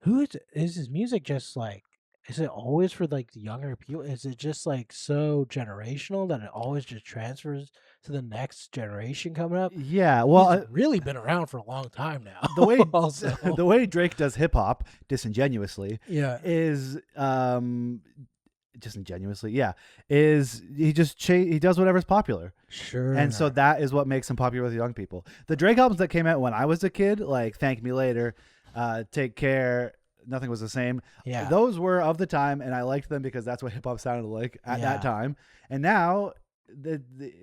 is his music just like? Is it always for like the younger people? Is it just like so generational that it always just transfers to the next generation coming up? Yeah, well, He's really been around for a long time now. the way also, the way Drake does hip hop disingenuously yeah, is is he just he does whatever's popular. sure. And so that is what makes him popular with young people. The Drake albums that came out when I was a kid, like Thank Me Later, Take Care, Nothing Was the Same. Yeah. Those were of the time, and I liked them because that's what hip hop sounded like at that time. And now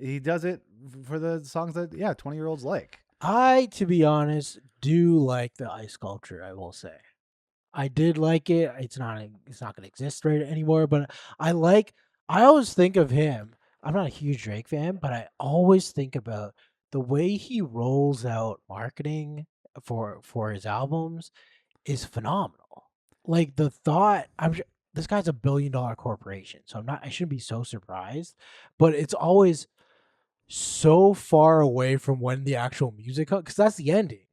he does it for the songs that 20-year-olds like. To be honest, do like the ice sculpture. I will say, I did like it. It's not going to exist right anymore. But I always think of him. I'm not a huge Drake fan, but I always think about the way he rolls out marketing for his albums is phenomenal. Like the thought, this guy's $1 billion corporation, so I shouldn't be so surprised. But it's always so far away from when the actual music comes, because that's the ending.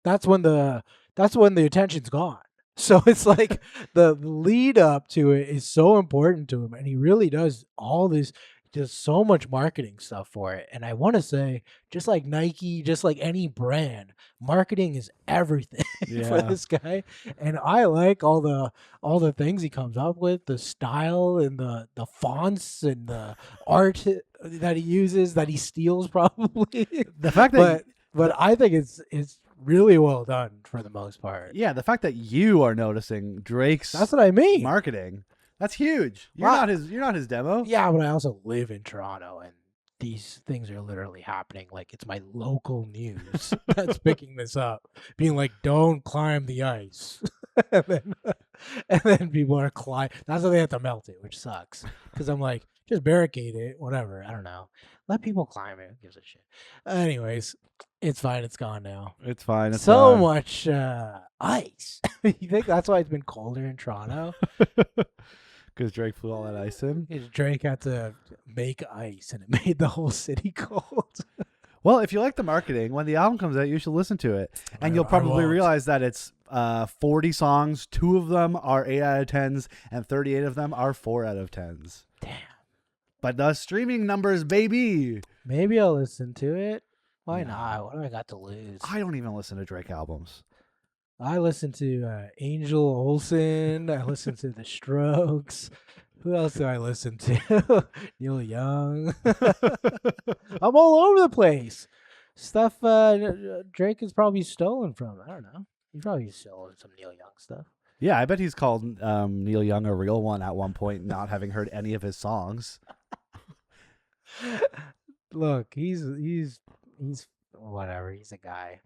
That's when the attention's gone. So it's like the lead up to it is so important to him, and he really does all this, just so much marketing stuff for it. And I want to say, just like Nike, just like any brand, marketing is everything for this guy. And I like all the things he comes up with, the style and the fonts and the art that he uses, that he steals probably. The fact that but I think it's really well done for the most part. Yeah, the fact that you are noticing Drake's That's what I mean. marketing, that's huge. You're not his demo. Yeah, but I also live in Toronto, and these things are literally happening. Like, it's my local news that's picking this up, being like, "Don't climb the ice," and then people are climbing. That's why they have to melt it, which sucks. Because I'm like, just barricade it, whatever. I don't know. Let people climb it. Who gives a shit? Anyways, it's fine. It's gone now. It's fine. It's so fine. much ice. You think that's why it's been colder in Toronto? Because Drake flew all that ice in. Drake had to make ice, and it made the whole city cold. Well, if you like the marketing, when the album comes out, you should listen to it. And you'll probably realize that it's 40 songs. 2 of them are 8 out of 10s, and 38 of them are 4 out of 10s. Damn. But the streaming numbers, baby. Maybe I'll listen to it. Why not? What do I got to lose? I don't even listen to Drake albums. I listen to Angel Olsen. I listen to The Strokes. Who else do I listen to? Neil Young. I'm all over the place. Stuff Drake is probably stolen from. I don't know. He's probably stolen some Neil Young stuff. Yeah, I bet he's called Neil Young a real one at one point, not having heard any of his songs. Look, he's whatever. He's a guy.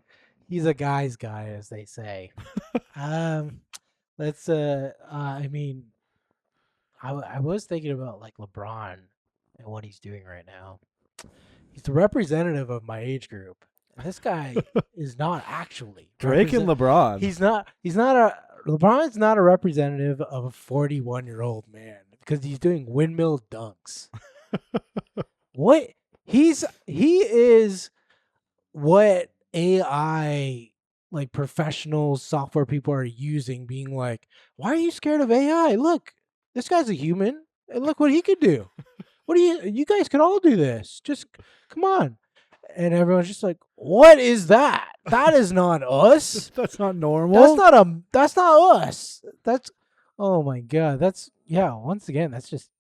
He's a guy's guy, as they say. Let's. I mean, I was thinking about like LeBron and what he's doing right now. He's the representative of my age group. And this guy is not actually Drake and LeBron. He's not a. LeBron's not a representative of a 41-year-old man because he's doing windmill dunks. What he is what AI like professional software people are using, being like, why are you scared of AI? Look, this guy's a human, and look what he could do. What do you guys could all do this. Just come on. And everyone's just like, what is that? That is not us. That's not normal. That's not us. That's, oh my God. Once again, that's just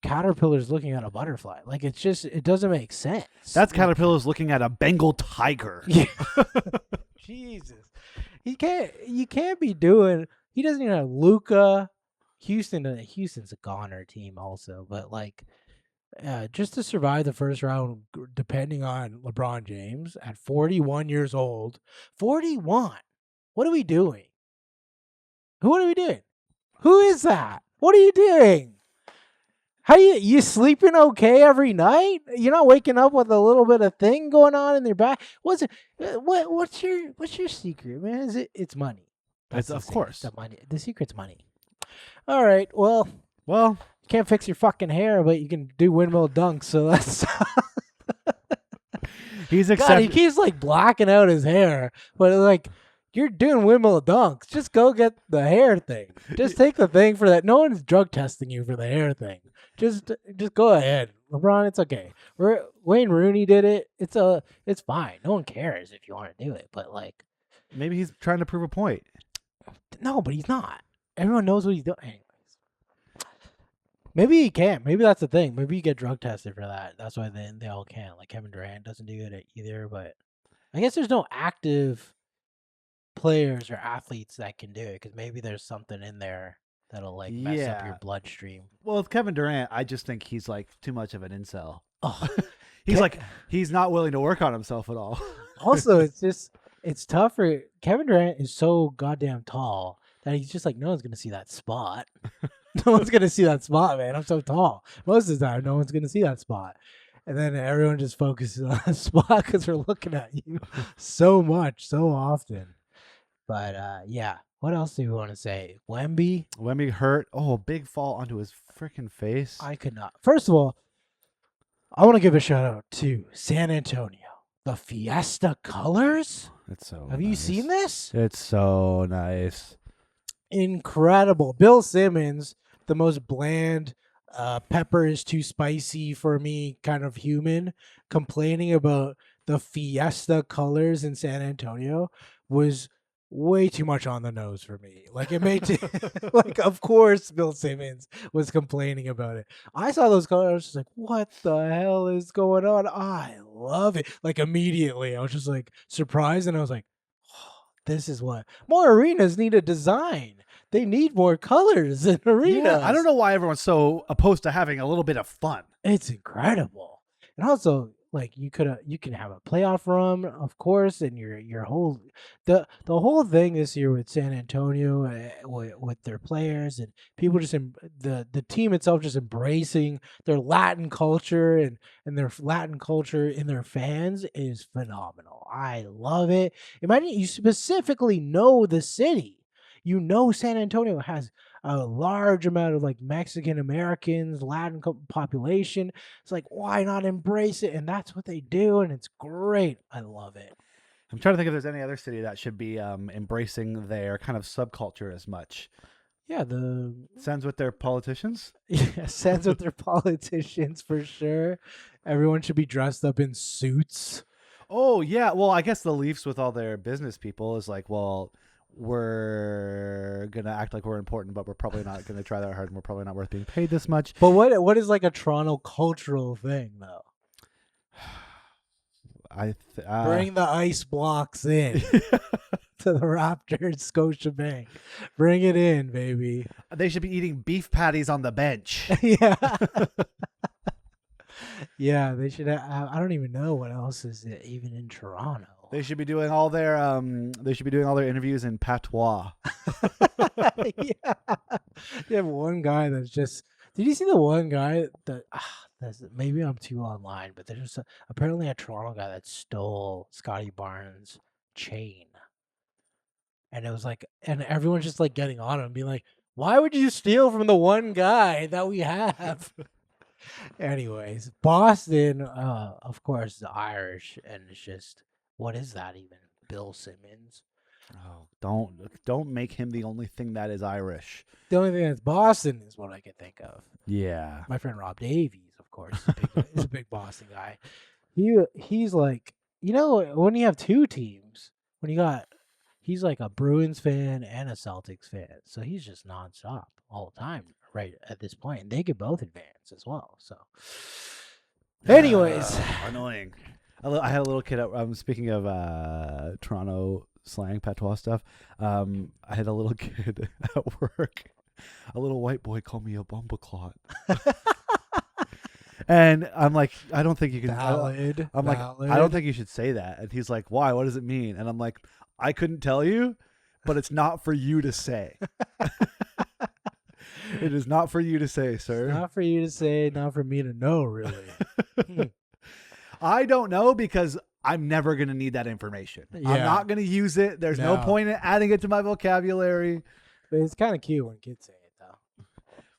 caterpillars looking at a butterfly. Like, it doesn't make sense. That's caterpillars looking at a Bengal tiger. Yeah. Jesus. You can't be doing, he doesn't even have Luca. Houston's a goner team also, but like, just to survive the first round, depending on LeBron James at 41 years old, 41. What are we doing? What are we doing? Who is that? What are you doing? How you sleeping okay every night? You're not waking up with a little bit of thing going on in your back. What's it? What's your secret, man? It's money. It's the of secret. course. The money. The secret's money. All right. Well, Well, you can't fix your fucking hair, but you can do windmill dunks. So that's he's God. He accepted. keeps like blacking out his hair, but like. You're doing windmill dunks. Just go get the hair thing. Just take the thing for that. No one's drug testing you for the hair thing. Just go ahead, LeBron. It's okay. Wayne Rooney did it. It's fine. No one cares if you want to do it. But like, Maybe he's trying to prove a point. no, but he's not. Everyone knows what he's doing. Anyways, maybe he can't. Maybe that's the thing. Maybe you get drug tested for that. That's why they all can't. Like Kevin Durant doesn't do it either. But I guess there's no active players or athletes that can do it because maybe there's something in there that'll like mess up your bloodstream. Well, with Kevin Durant, I just think he's like too much of an incel. Oh, He's not willing to work on himself at all. also, it's tough for Kevin Durant is so goddamn tall that he's just like no one's gonna see that spot. No one's gonna see that spot, man. I'm so tall. Most of the time, no one's gonna see that spot. And then everyone just focuses on that spot because they're looking at you so much, so often. But yeah, what else do you want to say? Wemby hurt. Oh, big fall onto his freaking face. I could not. First of all, I want to give a shout out to San Antonio. The Fiesta colors. It's so. Have you seen this? It's so nice. Incredible. Bill Simmons, the most bland, pepper is too spicy for me kind of human, complaining about the Fiesta colors in San Antonio was way too much on the nose for me. Like it made like of course Bill Simmons was complaining about it. I saw those colors, I was just like, what the hell is going on? I love it. Like immediately I was just like surprised and I was like, oh, this is what more arenas need a design. They need more colors in arenas. Yeah, I don't know why everyone's so opposed to having a little bit of fun. It's incredible. And also like you can have a playoff run, of course, and your whole the whole thing this year with San Antonio with their players and people just the team itself just embracing their Latin culture and their Latin culture in their fans is phenomenal. I love it. Imagine you specifically know the city. You know San Antonio has a large amount of like Mexican Americans, Latin population. It's like, why not embrace it? And that's what they do, and it's great. I love it. I'm trying to think if there's any other city that should be embracing their kind of subculture as much. Yeah, the Sends with their politicians. yeah, sense with their politicians for sure. Everyone should be dressed up in suits. Oh yeah, well I guess the Leafs with all their business people is like, well, we're gonna act like we're important, but we're probably not gonna try that hard, and we're probably not worth being paid this much. But what is like a Toronto cultural thing though? Bring the ice blocks in to the Raptors, Scotiabank. Bring it in, baby. They should be eating beef patties on the bench. Yeah. Yeah, they should have, I don't even know what else is even in Toronto. They should be doing all their interviews in patois. Yeah. They have one guy that's just. Did you see the one guy that? Maybe I'm too online, but there's apparently a Toronto guy that stole Scotty Barnes' chain, and it was like, and everyone's just like getting on him, being like, "Why would you steal from the one guy that we have?" Anyways, Boston, of course, the Irish, and it's just, what is that even? Bill Simmons. Oh, don't make him the only thing that is Irish. The only thing that's Boston is what I can think of. Yeah. My friend Rob Davies, of course, is a big Boston guy. He's like, when you have two teams, he's like a Bruins fan and a Celtics fan, so he's just nonstop all the time. Right at this point, they could both advance as well. So, anyways, annoying. I had a little kid. Speaking of Toronto slang patois stuff, I had a little kid at work A little white boy called me a bumbleclot. And I'm like, I don't think you can. Valid. I'm like, I don't think you should say that. And he's like, why? What does it mean? And I'm like, I couldn't tell you, but it's not for you to say. It is not for you to say, sir. Not for you to say, not for me to know, really. I don't know because I'm never going to need that information. I'm Yeah. not going to use it. There's no No. point in adding it to my vocabulary. But it's kind of cute when kids say it, though.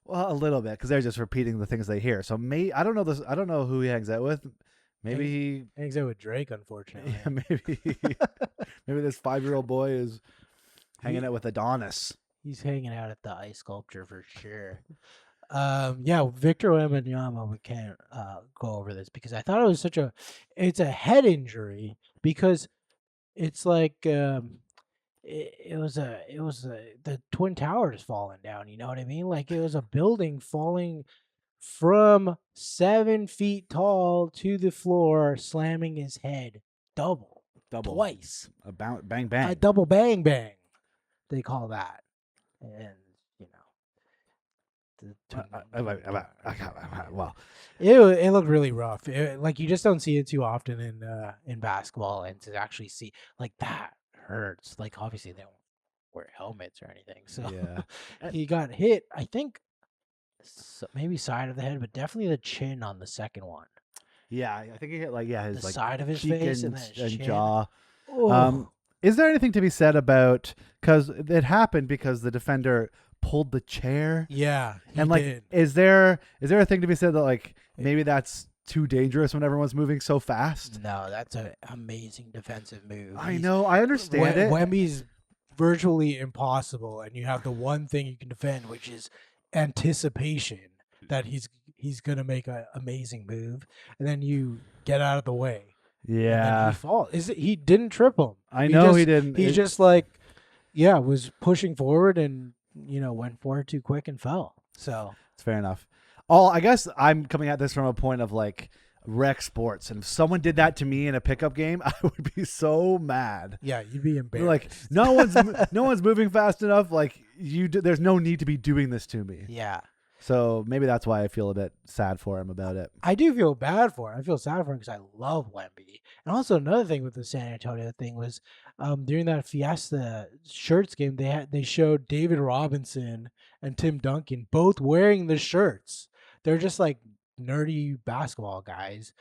Well, a little bit because they're just repeating the things they hear. So I don't know this. I don't know who he hangs out with. Maybe he hangs out with Drake, unfortunately. Yeah, maybe this 5-year-old boy is hanging out with Adonis. He's hanging out at the ice sculpture for sure. Yeah, Victor Wembanyama, we can't go over this because I thought it was it's a head injury because it's like the Twin Towers falling down. You know what I mean? Like it was a building falling from 7 feet tall to the floor, slamming his head double twice. A bang bang. A double bang bang, they call that. And Well, it looked really rough. Like you just don't see it too often in basketball, and to actually see like that hurts. Like obviously they don't wear helmets or anything, so yeah. he got hit. I think maybe side of the head, but definitely the chin on the second one. Yeah, I think he hit his the like side of his cheek face and, and then his chin. jaw. Oh. Is there anything to be said about because it happened because the defender pulled the chair? Yeah, and like, did. is there a thing to be said that like maybe that's too dangerous when everyone's moving so fast? No, that's an amazing defensive move. I know, I understand it. Wemby's virtually impossible, and you have the one thing you can defend, which is anticipation that he's gonna make an amazing move, and then you get out of the way. Yeah, he falls. He didn't trip him. I know he didn't. He's just like, was pushing forward and went forward too quick and fell. So it's fair enough. I guess I'm coming at this from a point of like rec sports, and if someone did that to me in a pickup game, I would be so mad. Yeah, you'd be embarrassed. Like no one's moving fast enough. Like there's no need to be doing this to me. Yeah. So maybe that's why I feel a bit sad for him about it. I do feel bad for him. I feel sad for him because I love Wemby. And also another thing with the San Antonio thing was during that Fiesta shirts game, they showed David Robinson and Tim Duncan both wearing the shirts. They're just like nerdy basketball guys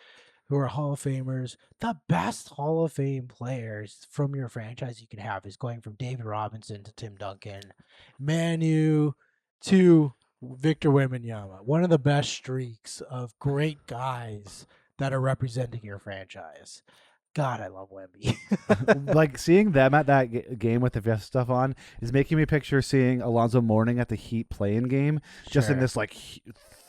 who are Hall of Famers. The best Hall of Fame players from your franchise you can have is going from David Robinson to Tim Duncan, Manu to Victor Wembanyama. One of the best streaks of great guys that are representing your franchise. God, I love Wemby. Like seeing them at that game with the Fiesta stuff on is making me picture seeing Alonzo Mourning at the Heat play-in game, just in this like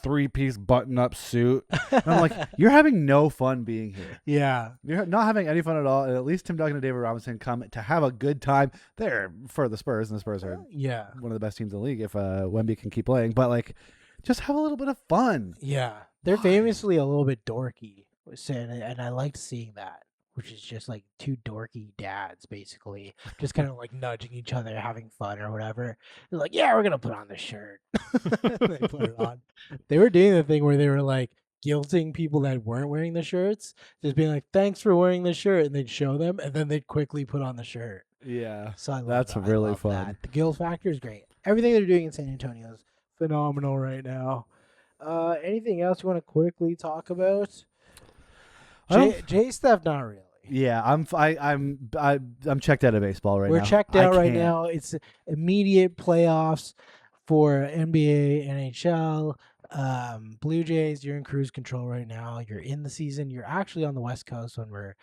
3-piece button-up suit. And I'm like, you're having no fun being here. Yeah, You're not having any fun at all. And at least Tim Duncan and David Robinson come to have a good time. They're for the Spurs, and the Spurs are one of the best teams in the league if Wemby can keep playing. But like, just have a little bit of fun. Yeah, they're famously a little bit dorky, and I liked seeing that. Which is just like two dorky dads, basically, just kind of like nudging each other, having fun or whatever. They're like, "Yeah, we're gonna put on the shirt." They put it on. They were doing the thing where they were like guilting people that weren't wearing the shirts, just being like, "Thanks for wearing the shirt," and they'd show them, and then they'd quickly put on the shirt. Yeah, so I love that's that. really I love fun. That. The guilt factor is great. Everything they're doing in San Antonio is phenomenal right now. Anything else you want to quickly talk about? Jay Steph, not really. Yeah, I'm checked out of baseball right now. We're checked out right now. It's immediate playoffs for NBA, NHL. Blue Jays, you're in cruise control right now. You're in the season. You're actually on the West Coast when we're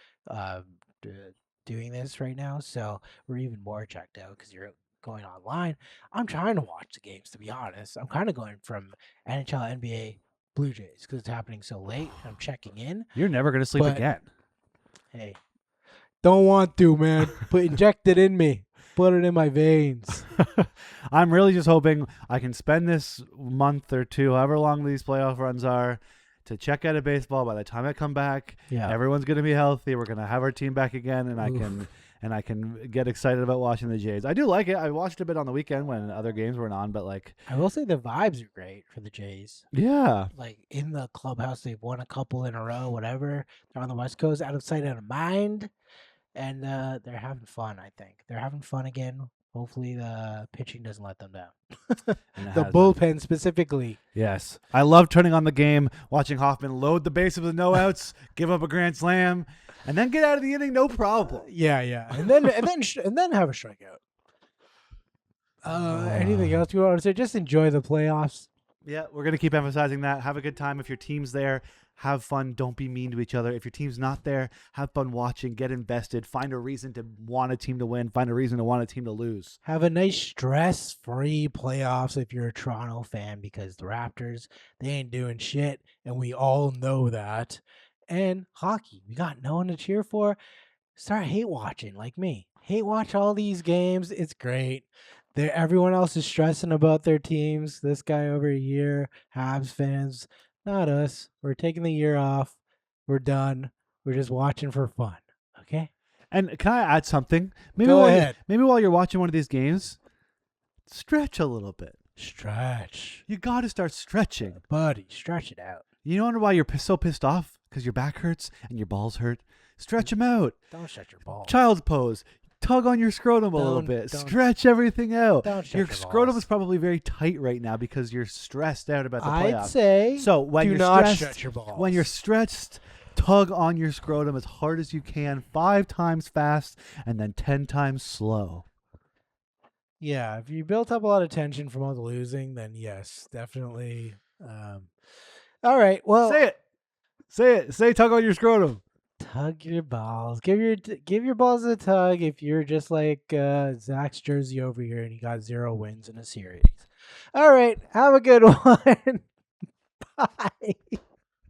doing this right now, so we're even more checked out because you're going online. I'm trying to watch the games, to be honest. I'm kind of going from NHL, NBA, Blue Jays because it's happening so late. I'm checking in. You're never going to sleep again. Hey, don't want to, man. Inject it in me. Put it in my veins. I'm really just hoping I can spend this month or two, however long these playoff runs are, to check out of baseball. By the time I come back, everyone's going to be healthy. We're going to have our team back again, and I can and I can get excited about watching the Jays. I do like it. I watched a bit on the weekend when other games weren't on, but like, I will say the vibes are great for the Jays. yeah, Like in the clubhouse, they've won a couple in a row, whatever. They're on the West Coast, out of sight, out of mind. And they're having fun, I think. They're having fun again. Hopefully the pitching doesn't let them down. And it The has been. bullpen specifically. Yes. I love turning on the game, watching Hoffman load the bases with no outs, give up a grand slam, and then get out of the inning, no problem. Yeah. And then have a strikeout. Anything else you want to say? Just enjoy the playoffs. Yeah, we're going to keep emphasizing that. Have a good time. If your team's there, have fun. Don't be mean to each other. If your team's not there, have fun watching. Get invested. Find a reason to want a team to win. Find a reason to want a team to lose. Have a nice stress-free playoffs if you're a Toronto fan, because the Raptors, they ain't doing shit, and we all know that. And hockey, we got no one to cheer for. Start hate watching like me. Hate watch all these games. It's great. Everyone else is stressing about their teams. This guy over here, Habs fans, not us. We're taking the year off. We're done. We're just watching for fun. Okay? And can I add something? Go ahead. Maybe while you're watching one of these games, stretch a little bit. Stretch. You got to start stretching. Buddy, stretch it out. You wonder why you're so pissed off? Because your back hurts and your balls hurt. Stretch them out. Don't stretch your balls. Child's pose. Tug on your scrotum a little bit. Stretch everything out. Don't stretch Your your scrotum balls. is probably very tight right now because you're stressed out about the playoffs. I'd say So when do you're not stressed, stretch your balls. when you're stressed, tug on your scrotum as hard as you can, 5 times fast and then 10 times slow. Yeah, if you built up a lot of tension from all the losing, then yes, definitely. All right, well, Say it. Say tug on your scrotum. tug your balls. Give your balls a tug if you're just like Zach's jersey over here and he got 0 wins in a series. All right, have a good one. Bye.